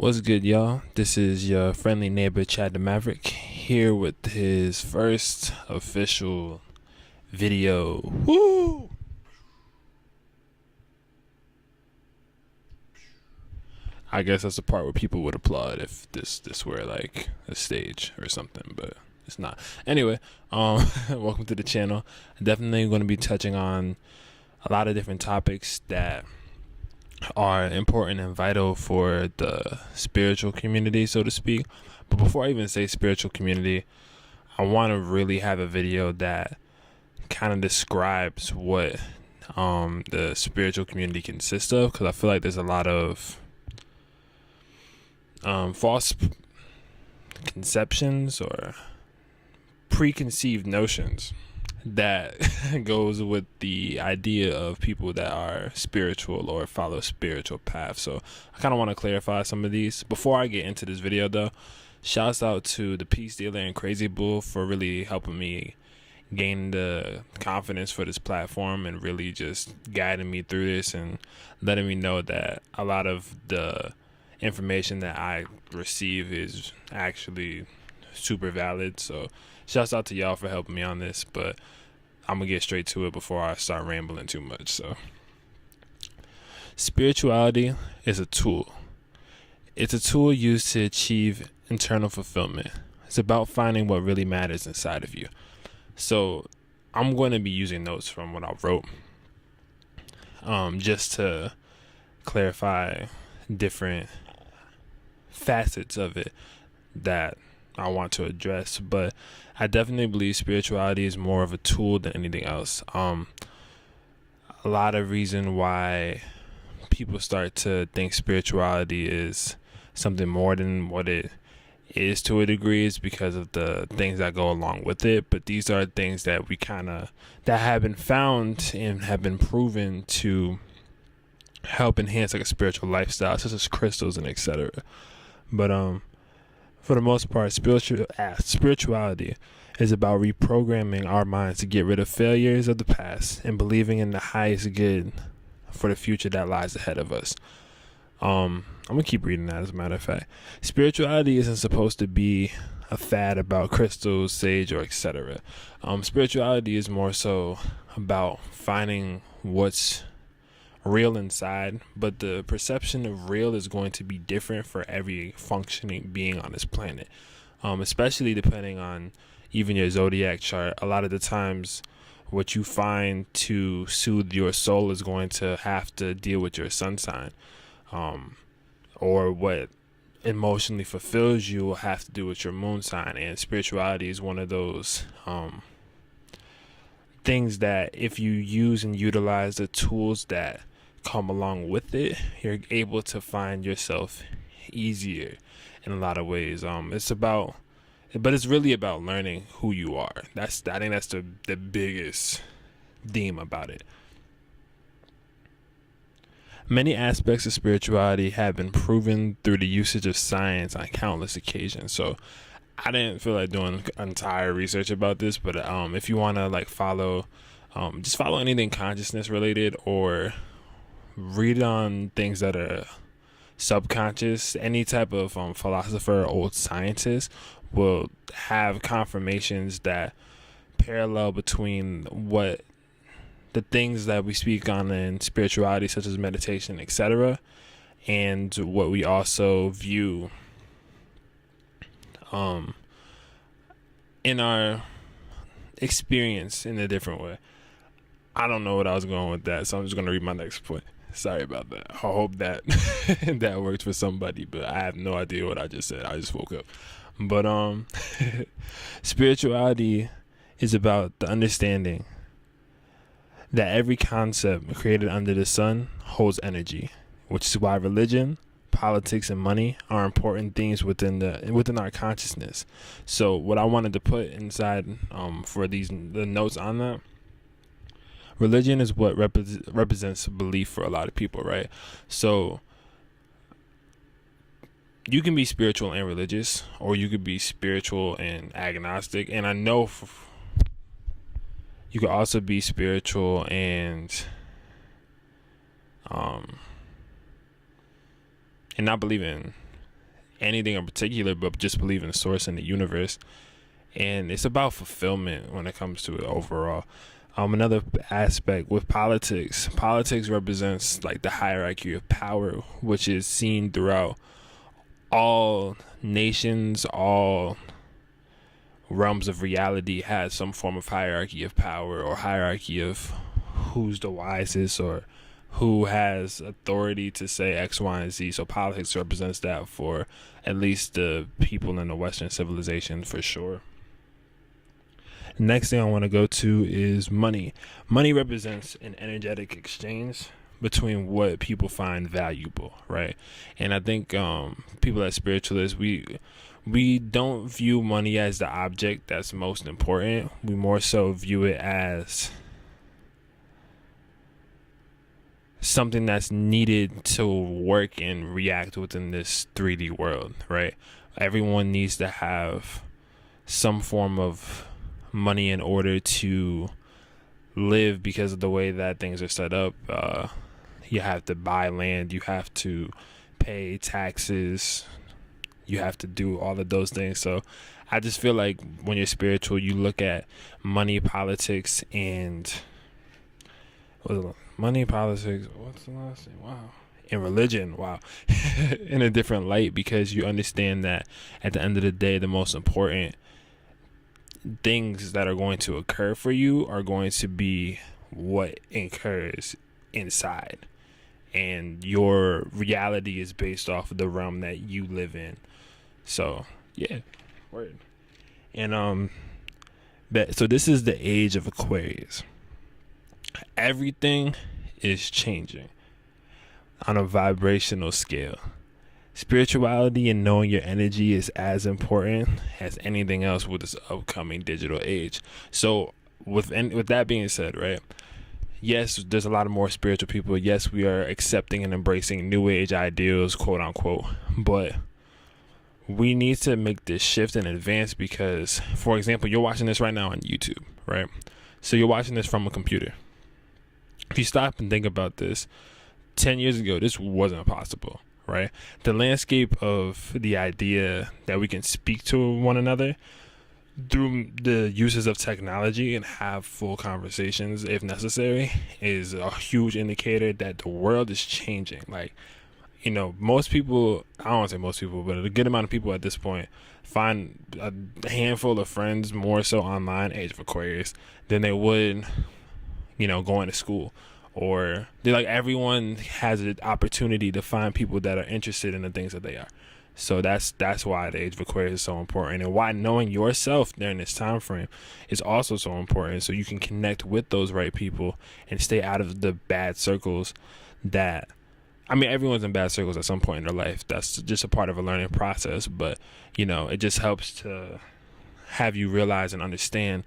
What's good, y'all? This is your friendly neighbor, Chad the Maverick, here with his first official video. Woo! I guess that's the part where people would applaud if this were like a stage or something, but it's not. Anyway, welcome to the channel. I'm definitely going to be touching on a lot of different topics that are important and vital for the spiritual community, so to speak. But before I even say spiritual community, I want to really have a video that kind of describes what the spiritual community consists of, because I feel like there's a lot of false conceptions or preconceived notions that goes with the idea of people that are spiritual or follow spiritual paths. So I kind of want to clarify some of these. Before I get into this video though, shouts out to the Peace Dealer and Crazy Bull for really helping me gain the confidence for this platform and really just guiding me through this and letting me know that a lot of the information that I receive is actually super valid. So shouts out to y'all for helping me on this, but I'm gonna get straight to it before I start rambling too much. So spirituality is a tool. It's a tool used to achieve internal fulfillment. It's about finding what really matters inside of you. So I'm going to be using notes from what I wrote, just to clarify different facets of it that I want to address. But I definitely believe spirituality is more of a tool than anything else. A lot of reason why people start to think spirituality is something more than what it is to a degree is because of the things that go along with it. But these are things that that have been found and have been proven to help enhance like a spiritual lifestyle, such as crystals and etc. But for the most part, spirituality is about reprogramming our minds to get rid of failures of the past and believing in the highest good for the future that lies ahead of us. I'm gonna keep reading that, as a matter of fact. Spirituality isn't supposed to be a fad about crystals, sage, or etc. Spirituality is more so about finding what's real inside, but the perception of real is going to be different for every functioning being on this planet, especially depending on even your zodiac chart. A lot of the times what you find to soothe your soul is going to have to deal with your sun sign, or what emotionally fulfills you will have to do with your moon sign. And spirituality is one of those things that if you use and utilize the tools that come along with it, you're able to find yourself easier in a lot of ways. It's really about learning who you are. I think that's the biggest theme about it. Many aspects of spirituality have been proven through the usage of science on countless occasions. So I didn't feel like doing entire research about this, but if you want to like follow, just follow anything consciousness related or read on things that are subconscious. Any type of philosopher or old scientist will have confirmations that parallel between what the things that we speak on in spirituality, such as meditation, etc., and what we also view in our experience in a different way. I don't know what I was going with that, so I'm just going to read my next point. Sorry about that. I hope that that worked for somebody, but I have no idea what I just said. I just woke up. But spirituality is about the understanding that every concept created under the sun holds energy, which is why religion, politics, and money are important things within our consciousness. So what I wanted to put inside for the notes on that, religion is what represents belief for a lot of people, right? So you can be spiritual and religious, or you could be spiritual and agnostic. And I know you could also be spiritual and not believe in anything in particular, but just believe in the source and the universe. And it's about fulfillment when it comes to it overall. Another aspect with politics represents like the hierarchy of power, which is seen throughout all nations, all realms of reality has some form of hierarchy of power or hierarchy of who's the wisest or who has authority to say X, Y, and Z. So politics represents that for at least the people in the Western civilization for sure. Next thing I want to go to is money. Money represents an energetic exchange between what people find valuable, right? And I think people as spiritualists, we don't view money as the object that's most important. We more so view it as something that's needed to work and react within this 3D world, right? Everyone needs to have some form of money in order to live because of the way that things are set up. You have to buy land, you have to pay taxes, you have to do all of those things. So I just feel like when you're spiritual, you look at money, politics, and money, politics, what's the last thing? Wow. And religion, wow. In a different light, because you understand that at the end of the day, the most important things that are going to occur for you are going to be what occurs inside, and your reality is based off of the realm that you live in. So yeah, word. And so this is the age of Aquarius. Everything is changing on a vibrational scale. Spirituality and knowing your energy is as important as anything else with this upcoming digital age. So with that being said, right, yes, there's a lot of more spiritual people. Yes, we are accepting and embracing new age ideals, quote unquote, but we need to make this shift in advance because, for example, you're watching this right now on YouTube, right? So you're watching this from a computer. If you stop and think about this, 10 years ago, this wasn't possible, right? The landscape of the idea that we can speak to one another through the uses of technology and have full conversations if necessary is a huge indicator that the world is changing. Like, you know, most people, I don't want to say most people, but a good amount of people at this point find a handful of friends more so online, age of Aquarius, than they would, you know, going to school. Or they're like, everyone has an opportunity to find people that are interested in the things that they are. So that's why the age of Aquarius is so important, and why knowing yourself during this time frame is also so important, so you can connect with those right people and stay out of the bad circles that, I mean, everyone's in bad circles at some point in their life. That's just a part of a learning process, but, you know, it just helps to have you realize and understand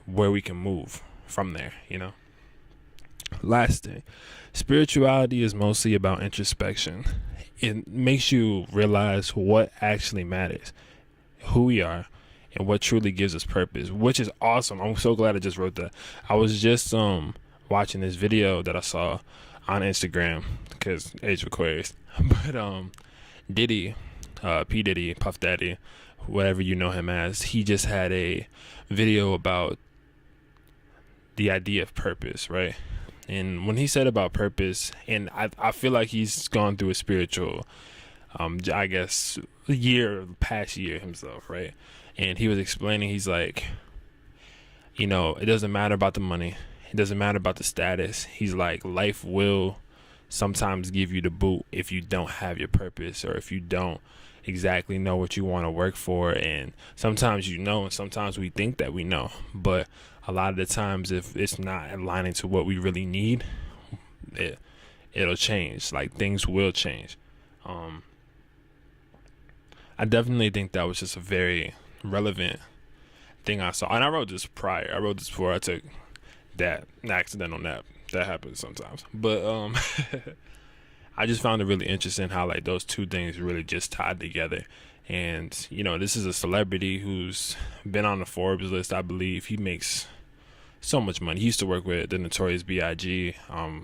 where we can move from there, you know. Last thing, spirituality is mostly about introspection. It makes you realize what actually matters, who we are, and what truly gives us purpose, which is awesome. I'm so glad I just wrote that. I was just watching this video that I saw on Instagram, because age of Aquarius, but Diddy, P Diddy, Puff Daddy, whatever you know him as, he just had a video about the idea of purpose, right? And when he said about purpose, and I feel like he's gone through a spiritual, I guess, past year himself, right? And he was explaining, he's like, you know, it doesn't matter about the money. It doesn't matter about the status. He's like, life will sometimes give you the boot if you don't have your purpose, or if you don't exactly know what you want to work for. And sometimes you know, and sometimes we think that we know, but a lot of the times, if it's not aligning to what we really need, it'll change. Like, things will change. I definitely think that was just a very relevant thing I saw. And I wrote this prior. I wrote this before I took that accidental nap. That happens sometimes. But I just found it really interesting how, like, those two things really just tied together. And, you know, this is a celebrity who's been on the Forbes list, I believe. He makes so much money. He used to work with the Notorious B.I.G., a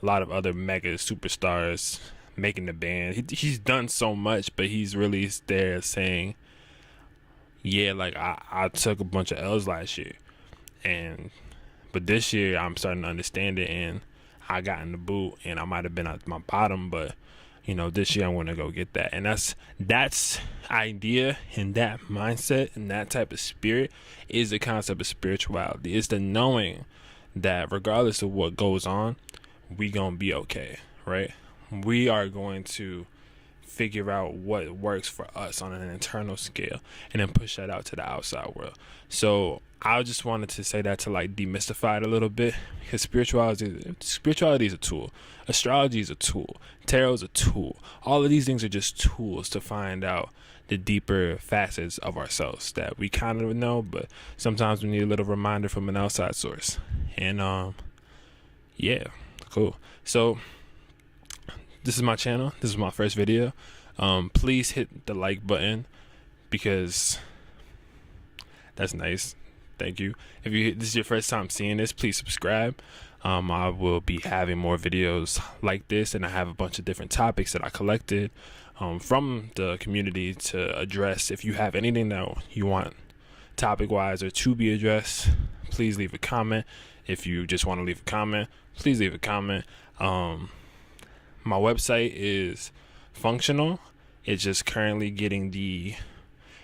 lot of other mega superstars, making the band. He's done so much, but he's really there saying, yeah, like I took a bunch of L's last year, but this year I'm starting to understand it, and I got in the boot, and I might have been at my bottom, but this year I'm gonna go get that. And that's idea, and that mindset, and that type of spirit is the concept of spirituality. It's the knowing that regardless of what goes on, we gonna be okay, right? We are going to figure out what works for us on an internal scale, and then push that out to the outside world. So I just wanted to say that to like demystify it a little bit, because spirituality is a tool, astrology is a tool, tarot is a tool. All of these things are just tools to find out the deeper facets of ourselves that we kind of know, but sometimes we need a little reminder from an outside source. And yeah, cool. So this is my channel. This is my first video. Please hit the like button, because that's nice. Thank you. If this is your first time seeing this, please subscribe. I will be having more videos like this, and I have a bunch of different topics that I collected from the community to address. If you have anything that you want topic wise or to be addressed, please leave a comment. If you just want to leave a comment, please leave a comment. My website is functional. It's just currently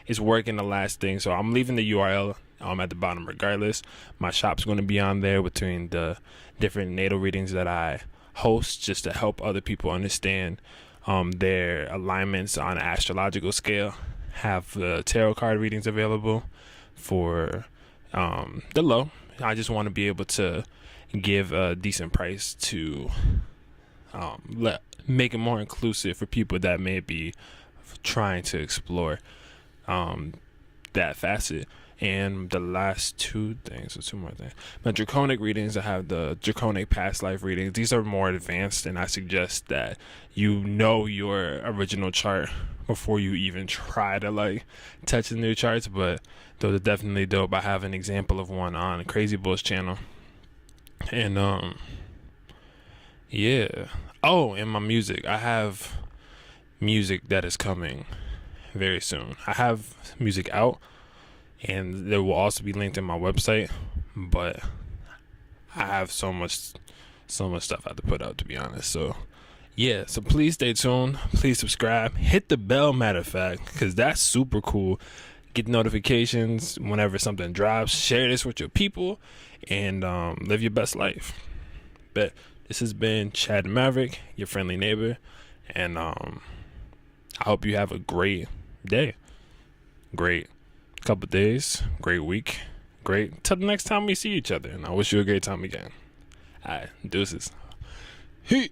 it's working the last thing, so I'm leaving the URL at the bottom regardless. My shop's going to be on there between the different natal readings that I host, just to help other people understand their alignments on an astrological scale. Have tarot card readings available for the low. I just want to be able to give a decent price to make it more inclusive for people that may be trying to explore that facet. And the last two more things. My draconic readings, I have the draconic past life readings. These are more advanced, and I suggest that you know your original chart before you even try to like touch the new charts. But those are definitely dope. I have an example of one on Crazy Bull's channel. And yeah. Oh, and my music. I have music that is coming very soon. I have music out, and there will also be linked in my website, but I have so much stuff I have to put out, to be honest. So yeah, so please stay tuned, please subscribe, hit the bell, matter of fact, because that's super cool. Get notifications whenever something drops. Share this with your people, and live your best life. But this has been Chad and Maverick, your friendly neighbor, and I hope you have a great day, great couple days, great week, great till the next time we see each other, and I wish you a great time again. All right, deuces. Hey.